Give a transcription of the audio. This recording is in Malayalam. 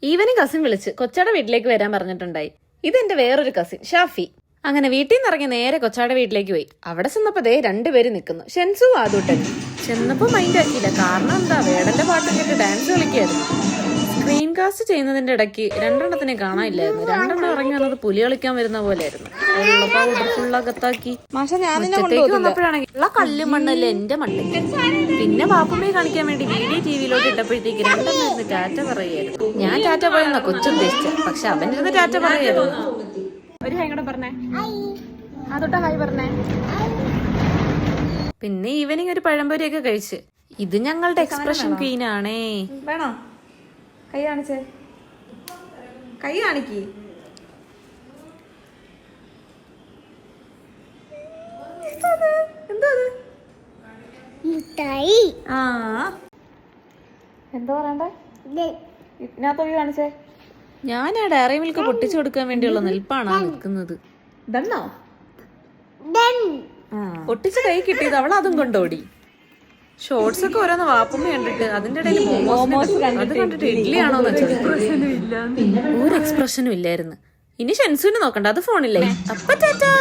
ഈവനിങ് കസിൻ വിളിച്ച് കൊച്ചാടെ വീട്ടിലേക്ക് വരാൻ പറഞ്ഞിട്ടുണ്ടായി. ഇതെന്റെ വേറൊരു കസിൻ ഷാഫി. അങ്ങനെ വീട്ടിൽ നിന്ന് ഇറങ്ങി നേരെ കൊച്ചാടെ വീട്ടിലേക്ക് പോയി. അവിടെ ചെന്നപ്പോ ദേ രണ്ടുപേര് നിൽക്കുന്നു, ഷെൻസു ആദൂട്ടനും. ചെന്നപ്പോ മൈൻഡ് ആക്കിയില്ല, കാരണം എന്താ, വേടന്റെ പാട്ട് കേട്ട് ഡാൻസ് കളിക്കായിരുന്നു. സ്ക്രീൻ കാസ്റ്റ് ചെയ്യുന്നതിന്റെ ഇടയ്ക്ക് രണ്ടെണ്ണത്തിനെ കാണാനില്ലായിരുന്നു. രണ്ടെണ്ണം ഇറങ്ങി വന്നത് പുലി കളിക്കാൻ വരുന്ന പോലെയായിരുന്നു. പൗഡർ ഫുള്ളകത്താക്കി വന്നപ്പോഴാണെങ്കിൽ കല്ല് മണ്ണല്ലേ എന്റെ മണ്ണയ്ക്ക്. പിന്നെ പാപ്പമ്മയെ കാണിക്കാൻ വേണ്ടി വീഡിയോ ടിവിയിലോട്ട് ഇട്ടപ്പോഴത്തേക്ക് രണ്ടെണ്ണം ഇരുന്ന് ടാറ്റ പറയായിരുന്നു. ഞാൻ ടാറ്റ പറയുന്ന കൊച്ചുദ്ദേശിച്ച, പക്ഷെ അവനിരുന്ന് ടാറ്റ പറയായിരുന്നു. ഒരു ഹായ് കൂടെ പറഞ്ഞേ, അതൊട്ടാ ഹായ് പറഞ്ഞേ. പിന്നെ ഈവനിങ് ഒരു പഴംപൊരിയൊക്കെ കഴിച്ച്. ഇത് ഞങ്ങളുടെ എക്സ്പ്രഷൻ ക്വീൻ ആണേ. വേണോ? കൈ കാണിച്ചേ, കൈ കാണിക്ക്. എന്താ എന്താ പറയണ്ടേ? ഇതിനകത്ത് കാണിച്ചേ. ഞാൻ ആ ഡയറി മിൽക്ക് പൊട്ടിച്ചു കൊടുക്കാൻ വേണ്ടിയുള്ള നെൽപ്പാണ് നിൽക്കുന്നത്. ദണ്ണോ? പൊട്ടിച്ച് കൈ കിട്ടിയത് അവൾ അതും കൊണ്ടോടി. ഷോർട്സ് ഒക്കെ ഓരോന്ന് വാപ്പുമ്മ കണ്ടിട്ട് അതിന്റെ ഇടയിൽ അത് കണ്ടിട്ട് ഇഡ്ഡലിയാണോ ഒരു എക്സ്പ്രഷനും ഇല്ലായിരുന്നു. ഇനി ഷെൻസുവിനെ നോക്കണ്ട, അത് ഫോണില്ലേ. അപ്പൊ ടാറ്റാ.